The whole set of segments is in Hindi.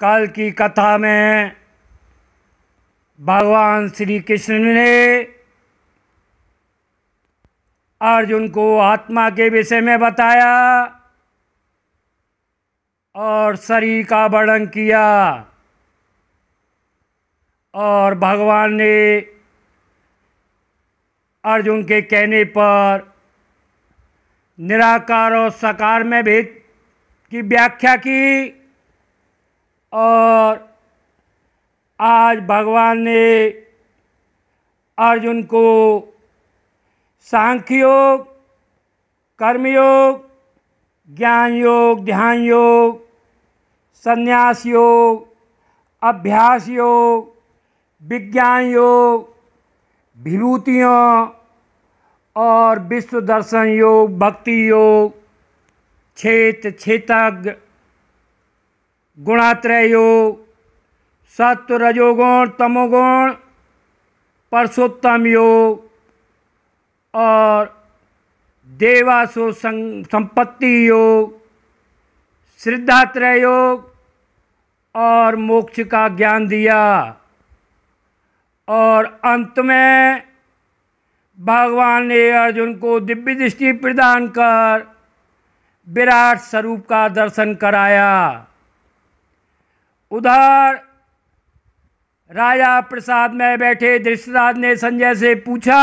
कल की कथा में भगवान श्री कृष्ण ने अर्जुन को आत्मा के विषय में बताया और शरीर का वर्णन किया। और भगवान ने अर्जुन के कहने पर निराकार और साकार में भेद की व्याख्या की। और आज भगवान ने अर्जुन को सांख्य योग, कर्मयोग, ज्ञान योग, ध्यान योग, संन्यास योग, अभ्यास योग, विज्ञान योग, विभूतियों और विश्व दर्शन योग, भक्ति योग, क्षेत्रज्ञ, गुणात्रय योग, सत्व रजोगुण तमोगुण, परसोत्तम योग और देवासुर संपत्ति योग, श्रद्धात्रय योग और मोक्ष का ज्ञान दिया। और अंत में भगवान ने अर्जुन को दिव्य दृष्टि प्रदान कर विराट स्वरूप का दर्शन कराया। उधर राजा प्रसाद में बैठे धृतराष्ट्र ने संजय से पूछा,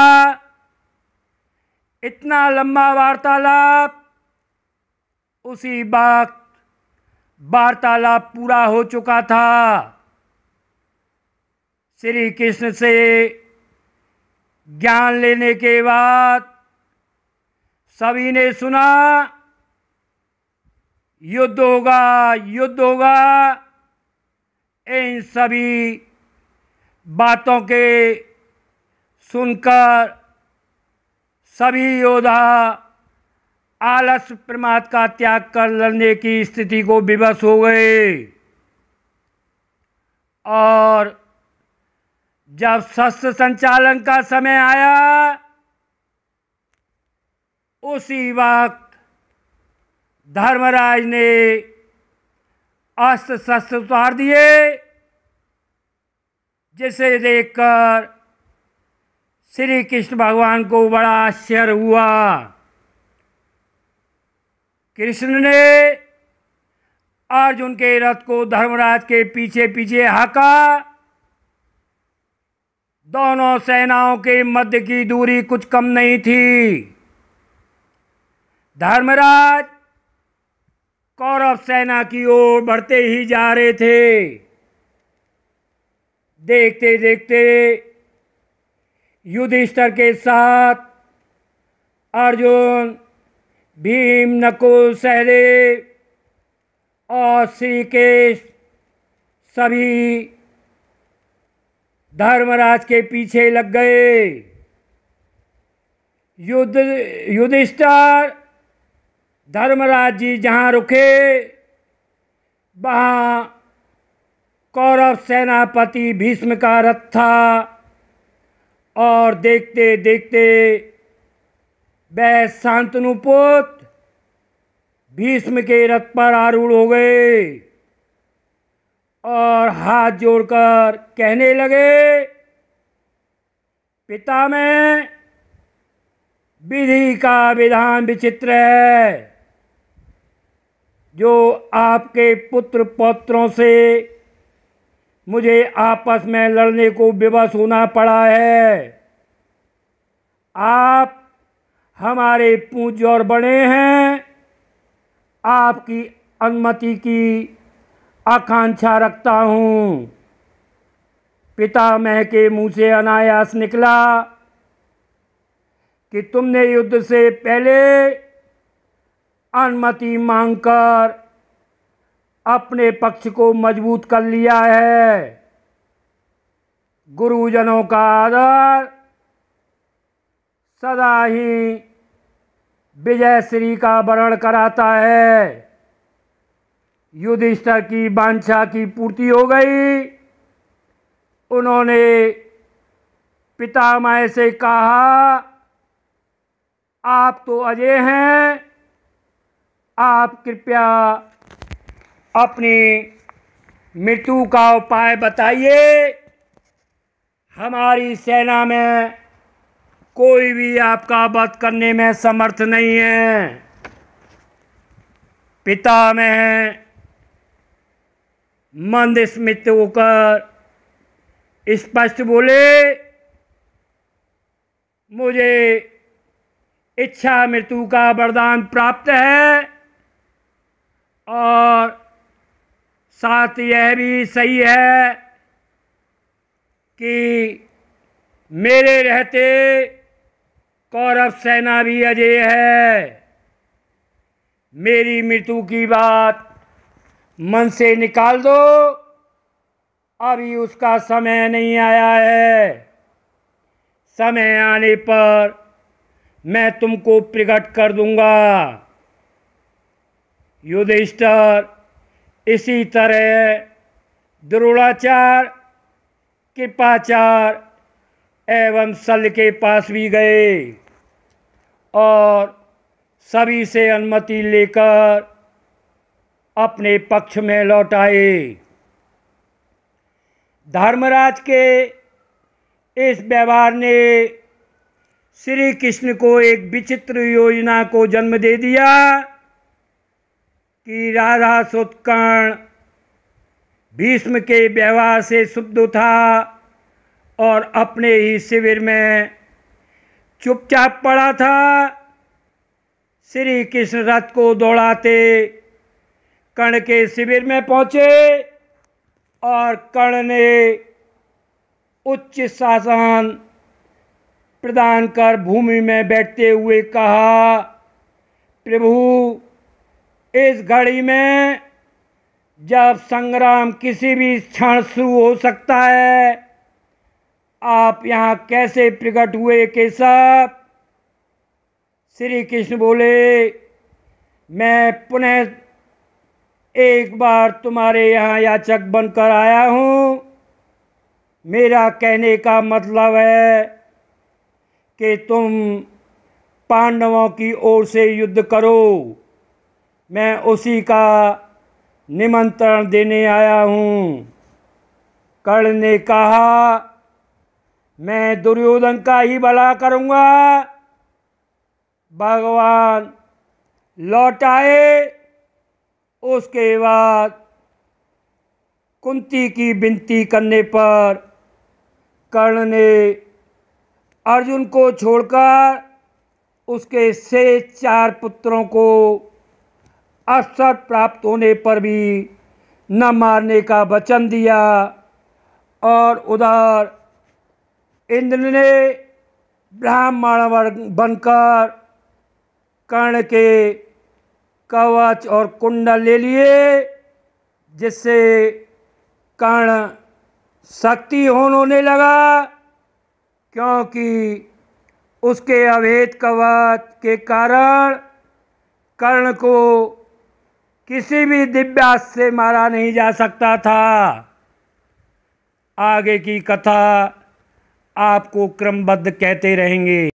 इतना लंबा वार्तालाप, उसी वक्त वार्तालाप पूरा हो चुका था। श्री कृष्ण से ज्ञान लेने के बाद सभी ने सुना, युद्ध होगा, युद्ध होगा। इन सभी बातों के सुनकर सभी योद्धा आलस्य प्रमाद का त्याग कर लड़ने की स्थिति को विवश हो गए। और जब शस्त्र संचालन का समय आया, उसी वक्त धर्मराज ने अस्त्र शस्त्र उतार दिए, जिसे देखकर श्री कृष्ण भगवान को बड़ा आश्चर्य हुआ। कृष्ण ने अर्जुन के रथ को धर्मराज के पीछे पीछे हाका। दोनों सेनाओं के मध्य की दूरी कुछ कम नहीं थी। धर्मराज कौरव सेना की ओर बढ़ते ही जा रहे थे। देखते देखते युधिष्ठिर के साथ अर्जुन, भीम, नकुल, सहदेव और श्री कृष्ण सभी धर्मराज के पीछे लग गए। युधिष्ठिर धर्मराज जी जहाँ रुके, वहाँ कौरव सेनापति भीष्म का रथ था। और देखते देखते वह शांतनु पुत्र भीष्म के रथ पर आरूढ़ हो गए और हाथ जोड़कर कहने लगे, पितामह, विधि का विधान विचित्र है। जो आपके पुत्र पौत्रों से मुझे आपस में लड़ने को विवश होना पड़ा है। आप हमारे पूज्य और बड़े हैं। आपकी अनुमति की आकांक्षा रखता हूँ। पितामह के मुंह से अनायास निकला कि तुमने युद्ध से पहले अनुमति मांगकर अपने पक्ष को मजबूत कर लिया है। गुरुजनों का आदर सदा ही विजय श्री का वर्ण कराता है। युधिष्ठिर की वांछा की पूर्ति हो गई। उन्होंने पितामह से कहा, आप तो अजय हैं, आप कृपया अपनी मृत्यु का उपाय बताइए। हमारी सेना में कोई भी आपका वध करने में समर्थ नहीं है। पिता में मंद स्मित होकर स्पष्ट बोले, मुझे इच्छा मृत्यु का वरदान प्राप्त है और साथ यह भी सही है कि मेरे रहते कौरव सेना भी अजेय है। मेरी मृत्यु की बात मन से निकाल दो, अभी उसका समय नहीं आया है। समय आने पर मैं तुमको प्रकट कर दूंगा। युधिष्ठिर इसी तरह द्रोणाचार्य, कृपाचार्य एवं शल्य के पास भी गए और सभी से अनुमति लेकर अपने पक्ष में लौट आए। धर्मराज के इस व्यवहार ने श्री कृष्ण को एक विचित्र योजना को जन्म दे दिया कि राधा सुत कर्ण भीष्म के व्यवहार से शुद्ध था और अपने ही शिविर में चुपचाप पड़ा था। श्री कृष्ण रथ को दौड़ाते कर्ण के शिविर में पहुँचे और कर्ण ने उच्च शासन प्रदान कर भूमि में बैठते हुए कहा, प्रभु, इस घड़ी में जब संग्राम किसी भी क्षण शुरू हो सकता है, आप यहाँ कैसे प्रकट हुए केशव? श्री कृष्ण बोले, मैं पुनः एक बार तुम्हारे यहाँ याचक बनकर आया हूँ। मेरा कहने का मतलब है कि तुम पांडवों की ओर से युद्ध करो। मैं उसी का निमंत्रण देने आया हूँ। कर्ण ने कहा, मैं दुर्योधन का ही भला करूँगा। भगवान लौट आए। उसके बाद कुंती की विनती करने पर कर्ण ने अर्जुन को छोड़कर उसके शेष 4 पुत्रों को अवसर प्राप्त होने पर भी न मारने का वचन दिया और उधर इंद्र ने ब्राह्मण बनकर कर्ण के कवच और कुंडल ले लिए, जिससे कर्ण शक्तिहीन होने लगा, क्योंकि उसके अभेद कवच के कारण कर्ण को किसी भी दिव्यास्त्र से मारा नहीं जा सकता था। आगे की कथा आपको क्रमबद्ध कहते रहेंगे।